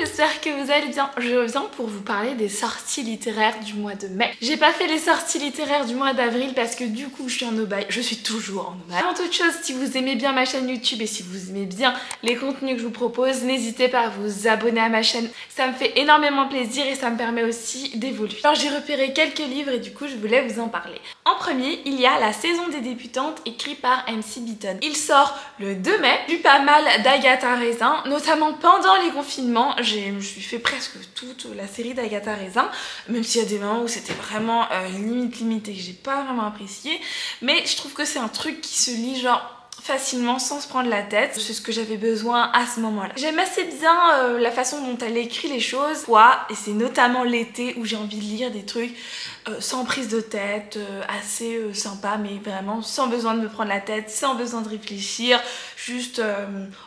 j'espère que vous allez bien. Je reviens pour vous parler des sorties littéraires du mois de mai. J'ai pas fait les sorties littéraires du mois d'avril parce que du coup je suis en no-buy, je suis toujours en no-buy. Avant toute chose, si vous aimez bien ma chaîne YouTube et si vous aimez bien les contenus que je vous propose, n'hésitez pas à vous abonner à ma chaîne. Ça me fait énormément plaisir et ça me permet aussi d'évoluer. Alors j'ai repéré quelques livres et du coup je voulais vous en parler. En premier, il y a La saison des débutantes écrit par MC Beaton. Il sort le 2 mai. J'ai lu pas mal d'Agatha Raisin, notamment pendant les confinements. Je me suis fait presque toute la série d'Agatha Raisin, même s'il y a des moments où c'était vraiment limite et que j'ai pas vraiment apprécié. Mais je trouve que c'est un truc qui se lit genre facilement sans se prendre la tête. C'est ce que j'avais besoin à ce moment-là. J'aime assez bien la façon dont elle écrit les choses. Et c'est notamment l'été où j'ai envie de lire des trucs sans prise de tête, assez sympa, mais vraiment sans besoin de me prendre la tête, sans besoin de réfléchir, juste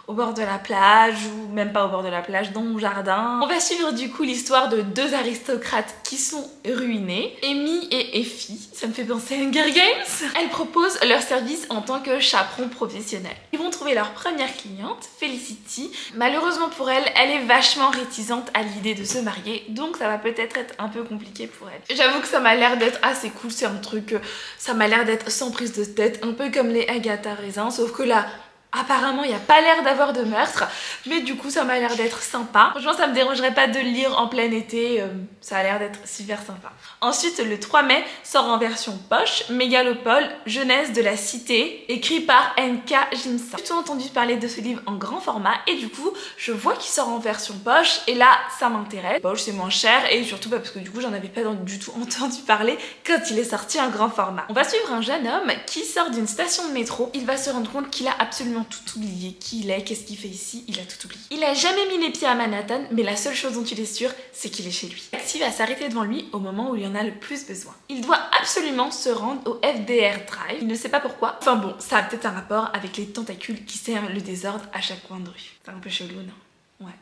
au bord de la plage ou même pas au bord de la plage, dans mon jardin. On va suivre du coup l'histoire de deux aristocrates qui sont ruinés, Amy et Effie. Ça me fait penser à Hunger Games. Elles proposent leur service en tant que chaperon professionnel. Ils vont trouver leur première cliente, Felicity. Malheureusement pour elle, elle est vachement réticente à l'idée de se marier, donc ça va peut-être être un peu compliqué pour elle. J'avoue que ça m'a l'air d'être assez cool, c'est un truc, ça m'a l'air d'être sans prise de tête, un peu comme les Agatha Raisin, sauf que là, apparemment, il n'y a pas l'air d'avoir de meurtre, mais du coup, ça m'a l'air d'être sympa. Franchement, ça me dérangerait pas de le lire en plein été, ça a l'air d'être super sympa. Ensuite, le 3 mai, sort en version poche, Mégalopole, jeunesse de la cité, écrit par N.K. Jemisin. J'ai plutôt entendu parler de ce livre en grand format, et du coup, je vois qu'il sort en version poche, et là, ça m'intéresse. Poche, c'est moins cher, et surtout parce que du coup, j'en avais pas du tout entendu parler quand il est sorti en grand format. On va suivre un jeune homme qui sort d'une station de métro. Il va se rendre compte qu'il a absolument tout oublié, qui il est, qu'est-ce qu'il fait ici, il a tout oublié. Il a jamais mis les pieds à Manhattan, mais la seule chose dont il est sûr, c'est qu'il est chez lui. Le taxi va s'arrêter devant lui au moment où il en a le plus besoin. Il doit absolument se rendre au FDR Drive, il ne sait pas pourquoi. Enfin bon, ça a peut-être un rapport avec les tentacules qui sèment le désordre à chaque coin de rue. C'est un peu chelou, non? Ouais.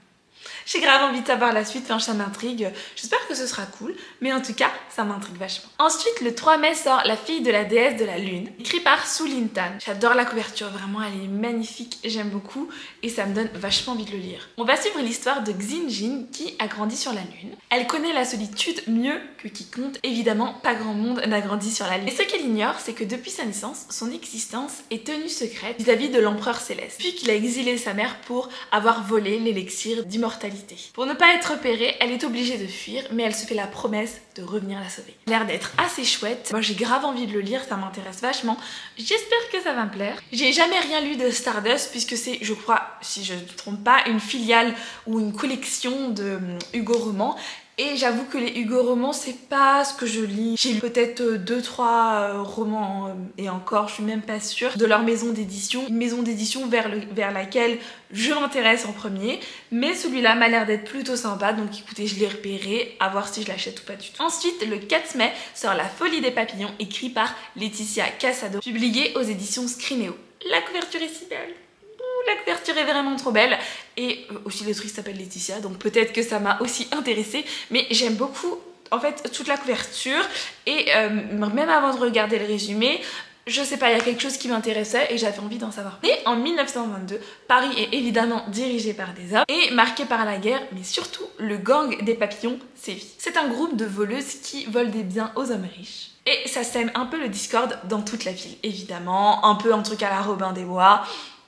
J'ai grave envie de savoir la suite, enfin ça m'intrigue. J'espère que ce sera cool, mais en tout cas, ça m'intrigue vachement. Ensuite, le 3 mai sort La fille de la déesse de la lune, écrit par Su Lin-tan. J'adore la couverture, vraiment, elle est magnifique, j'aime beaucoup et ça me donne vachement envie de le lire. On va suivre l'histoire de Xin-jin qui a grandi sur la lune. Elle connaît la solitude mieux que quiconque. Évidemment, pas grand monde n'a grandi sur la lune. Et ce qu'elle ignore, c'est que depuis sa naissance, son existence est tenue secrète vis-à-vis de l'empereur céleste, puis qu'il a exilé sa mère pour avoir volé l'élixir d'immortalité. Pour ne pas être repérée, elle est obligée de fuir, mais elle se fait la promesse de revenir la sauver. Il a l'air d'être assez chouette. Moi j'ai grave envie de le lire, ça m'intéresse vachement. J'espère que ça va me plaire. J'ai jamais rien lu de Stardust puisque c'est, je crois, si je ne me trompe pas, une filiale ou une collection de Hugo Roman. Et j'avoue que les Hugo romans, c'est pas ce que je lis. J'ai lu peut-être 2-3 romans et encore, je suis même pas sûre de leur maison d'édition. Une maison d'édition vers laquelle je m'intéresse en premier. Mais celui-là m'a l'air d'être plutôt sympa. Donc écoutez, je l'ai repéré, à voir si je l'achète ou pas du tout. Ensuite, le 4 mai, sort La folie des papillons, écrit par Laetitia Casado, publié aux éditions Scrinéo. La couverture est si belle. La couverture est vraiment trop belle et aussi l'autrice s'appelle Laetitia, donc peut-être que ça m'a aussi intéressée, mais j'aime beaucoup en fait toute la couverture et même avant de regarder le résumé, je sais pas, il y a quelque chose qui m'intéressait et j'avais envie d'en savoir. Et en 1922, Paris est évidemment dirigé par des hommes et marqué par la guerre, mais surtout le gang des papillons sévit. C'est un groupe de voleuses qui volent des biens aux hommes riches. Et ça sème un peu le discorde dans toute la ville, évidemment, un peu un truc à la Robin des Bois.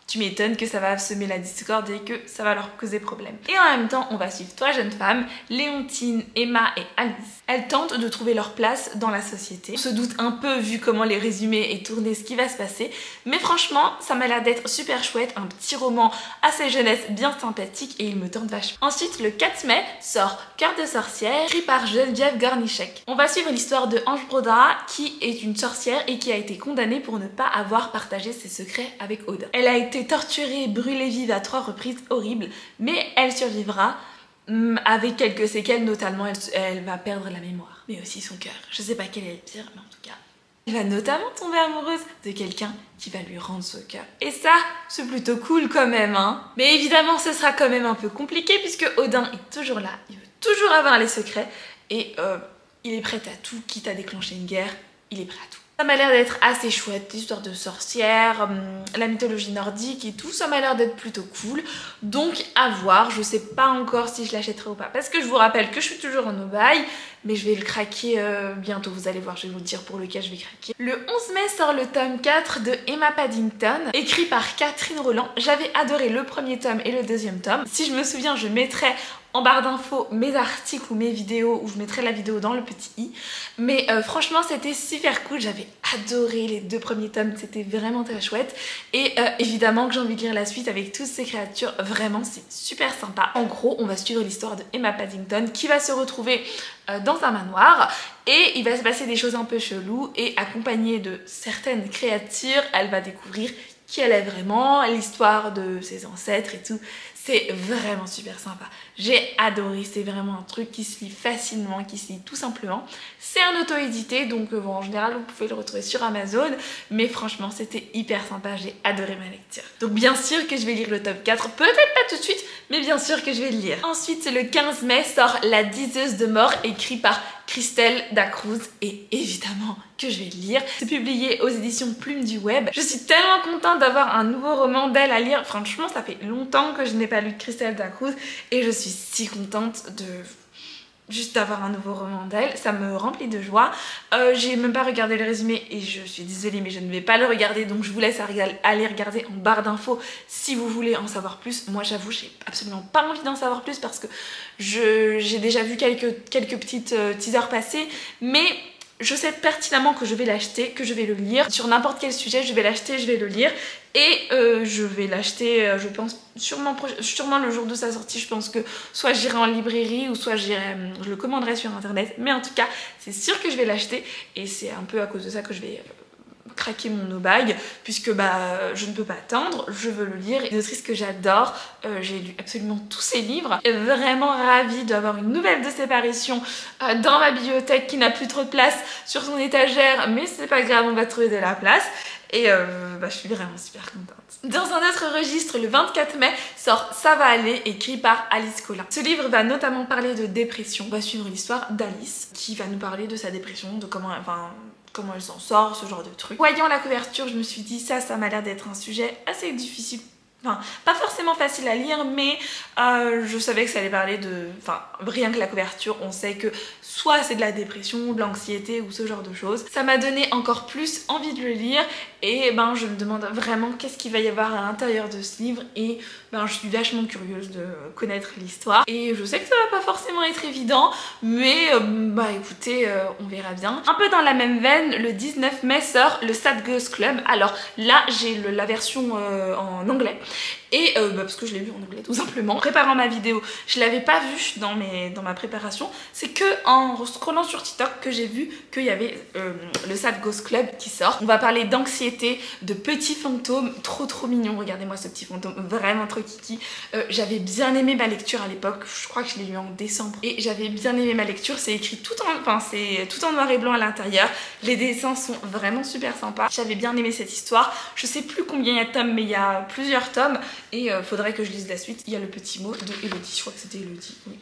Tu m'étonnes que ça va semer la discorde et que ça va leur causer problème. Et en même temps, on va suivre trois jeunes femmes, Léontine, Emma et Alice. Elles tentent de trouver leur place dans la société. On se doute un peu, vu comment les résumés est tourné, ce qui va se passer. Mais franchement, ça m'a l'air d'être super chouette. Un petit roman assez jeunesse, bien sympathique et il me tente vachement. Ensuite, le 4 mai, sort Cœur de sorcière, écrit par Geneviève Gornichek. On va suivre l'histoire de Ange Brodin, qui est une sorcière et qui a été condamnée pour ne pas avoir partagé ses secrets avec Odin. Elle a été torturée, brûlée vive à 3 reprises, horrible, mais elle survivra avec quelques séquelles, notamment elle va perdre la mémoire, mais aussi son cœur. Je sais pas quel est le pire, mais en tout cas, elle va notamment tomber amoureuse de quelqu'un qui va lui rendre ce cœur. Et ça, c'est plutôt cool quand même, hein. Mais évidemment, ce sera quand même un peu compliqué puisque Odin est toujours là, il veut toujours avoir les secrets et il est prêt à tout, quitte à déclencher une guerre, il est prêt à tout. Ça m'a l'air d'être assez chouette, l'histoire de sorcières, la mythologie nordique et tout, ça m'a l'air d'être plutôt cool. Donc à voir, je sais pas encore si je l'achèterai ou pas. Parce que je vous rappelle que je suis toujours en no-buy, mais je vais le craquer bientôt, vous allez voir, je vais vous dire pour lequel je vais craquer. Le 11 mai sort le tome 4 de Emma Paddington, écrit par Catherine Roland. J'avais adoré le premier tome et le deuxième tome. Si je me souviens, je mettrai en barre d'infos mes articles ou mes vidéos, ou je mettrai la vidéo dans le petit i. Mais franchement c'était super cool, j'avais adoré les 2 premiers tomes, c'était vraiment très chouette. Et évidemment que j'ai envie de lire la suite avec toutes ces créatures, vraiment c'est super sympa. En gros on va suivre l'histoire de Emma Paddington qui va se retrouver dans un manoir et il va se passer des choses un peu cheloues et accompagnée de certaines créatures, elle va découvrir qui elle est vraiment, l'histoire de ses ancêtres et tout. C'est vraiment super sympa. J'ai adoré, c'est vraiment un truc qui se lit facilement, qui se lit tout simplement. C'est un auto-édité, donc bon, en général vous pouvez le retrouver sur Amazon, mais franchement c'était hyper sympa, j'ai adoré ma lecture. Donc bien sûr que je vais lire le tome 4, peut-être pas tout de suite, mais bien sûr que je vais le lire. Ensuite le 15 mai sort La Diseuse de Mort, écrit par Christelle Dacruz, et évidemment que je vais le lire. C'est publié aux éditions Plume du Web. Je suis tellement contente d'avoir un nouveau roman d'elle à lire. Franchement, ça fait longtemps que je n'ai pas lu de Christelle Dacruz et je suis si contente de juste d'avoir un nouveau roman d'elle, ça me remplit de joie. J'ai même pas regardé le résumé et je suis désolée mais je ne vais pas le regarder, donc je vous laisse aller regarder en barre d'infos si vous voulez en savoir plus. Moi j'avoue j'ai absolument pas envie d'en savoir plus parce que j'ai déjà vu quelques petites teasers passer, mais je sais pertinemment que je vais l'acheter, que je vais le lire. Sur n'importe quel sujet, je vais l'acheter, je vais le lire. Et je vais l'acheter, je pense, sûrement le jour de sa sortie. Je pense que soit j'irai en librairie ou soit je le commanderai sur internet. Mais en tout cas, c'est sûr que je vais l'acheter. Et c'est un peu à cause de ça que je vais craquer mon no-bag, puisque bah je ne peux pas attendre, je veux le lire. Une autrice que j'adore, j'ai lu absolument tous ses livres, vraiment ravie d'avoir une nouvelle de ses parutions dans ma bibliothèque qui n'a plus trop de place sur son étagère, mais c'est pas grave, on va trouver de la place. Et bah, je suis vraiment super contente. Dans un autre registre, le 24 mai sort Ça va aller, écrit par Alice Collin. Ce livre va notamment parler de dépression. On va suivre l'histoire d'Alice qui va nous parler de sa dépression, de comment elle s'en sort, ce genre de truc. Voyant la couverture, je me suis dit ça m'a l'air d'être un sujet assez difficile. Enfin, pas forcément facile à lire, mais je savais que ça allait parler de... Enfin, rien que la couverture, on sait que soit c'est de la dépression, de l'anxiété ou ce genre de choses. Ça m'a donné encore plus envie de le lire et ben je me demande vraiment qu'est-ce qu'il va y avoir à l'intérieur de ce livre et ben je suis vachement curieuse de connaître l'histoire. Et je sais que ça va pas forcément être évident, mais bah écoutez, on verra bien. Un peu dans la même veine, le 19 mai sort le Sad Ghost Club. Alors là, j'ai la version en anglais. Et bah parce que je l'ai vu en anglais tout simplement. En préparant ma vidéo, je l'avais pas vu dans ma préparation. C'est que en scrollant sur TikTok que j'ai vu qu'il y avait le Sad Ghost Club qui sort. On va parler d'anxiété, de petits fantômes, trop mignon. Regardez-moi ce petit fantôme, vraiment trop kiki. J'avais bien aimé ma lecture à l'époque. Je crois que je l'ai lu en décembre. Et j'avais bien aimé ma lecture. C'est écrit c'est tout en noir et blanc à l'intérieur. Les dessins sont vraiment super sympas. J'avais bien aimé cette histoire. Je sais plus combien il y a de tomes, mais il y a plusieurs tomes. Et faudrait que je lise la suite. Il y a le petit mot de Elodie, je crois que c'était Elodie, oui.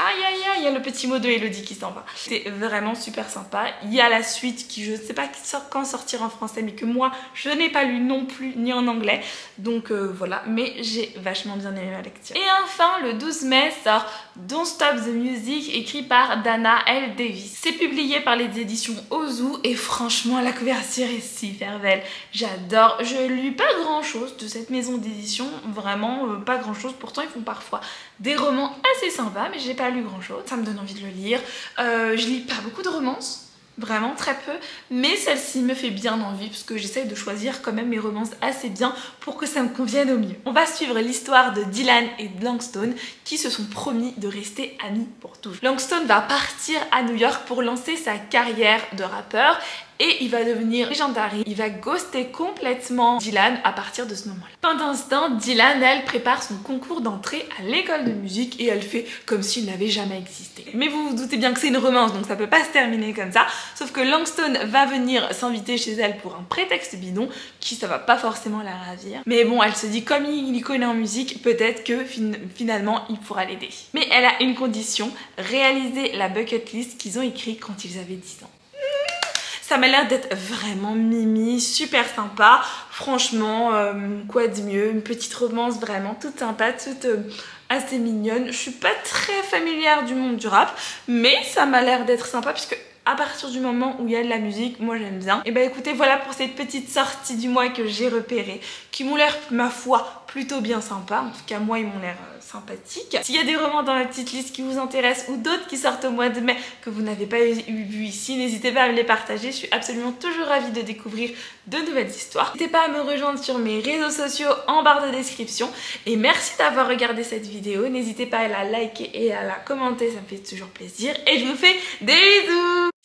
Aïe aïe aïe, il y a le petit mot de Elodie qui s'en va. C'est vraiment super sympa. Il y a la suite qui je sais pas quand sortir en français, mais que moi je n'ai pas lu non plus ni en anglais. Donc voilà, mais j'ai vachement bien aimé ma lecture. Et enfin le 12 mai sort Don't Stop the Music, écrit par Dana L. Davis. C'est publié par les éditions Ozu et franchement la couverture est super belle. J'adore. Je lis pas grand chose de cette maison d'édition, vraiment pas grand chose. Pourtant ils font parfois des romans assez sympas, mais j'ai pas lu grand chose. Ça me donne envie de le lire. Je lis pas beaucoup de romances, vraiment très peu, mais celle-ci me fait bien envie parce que j'essaye de choisir quand même mes romances assez bien pour que ça me convienne au mieux. On va suivre l'histoire de Dylan et de Langston qui se sont promis de rester amis pour toujours. Langston va partir à New York pour lancer sa carrière de rappeur et il va devenir légendaire. Il va ghoster complètement Dylan à partir de ce moment-là. Pendant ce temps, Dylan, elle, prépare son concours d'entrée à l'école de musique et elle fait comme s'il n'avait jamais existé. Mais vous vous doutez bien que c'est une romance, donc ça peut pas se terminer comme ça. Sauf que Langston va venir s'inviter chez elle pour un prétexte bidon qui ça va pas forcément la ravir. Mais bon, elle se dit comme il y connaît en musique, peut-être que finalement il pourra l'aider. Mais elle a une condition, réaliser la bucket list qu'ils ont écrite quand ils avaient 10 ans. Ça m'a l'air d'être vraiment mimi, super sympa. Franchement, quoi de mieux, une petite romance vraiment toute sympa, toute assez mignonne. Je suis pas très familière du monde du rap, mais ça m'a l'air d'être sympa puisque à partir du moment où il y a de la musique, moi j'aime bien. Et bah écoutez, voilà pour cette petite sortie du mois que j'ai repérée, qui m'ont l'air, ma foi, plutôt bien sympa. En tout cas, moi, ils m'ont l'air sympathiques. S'il y a des romans dans la petite liste qui vous intéressent ou d'autres qui sortent au mois de mai que vous n'avez pas vu ici, n'hésitez pas à me les partager. Je suis absolument toujours ravie de découvrir de nouvelles histoires. N'hésitez pas à me rejoindre sur mes réseaux sociaux en barre de description. Et merci d'avoir regardé cette vidéo. N'hésitez pas à la liker et à la commenter, ça me fait toujours plaisir. Et je vous fais des bisous!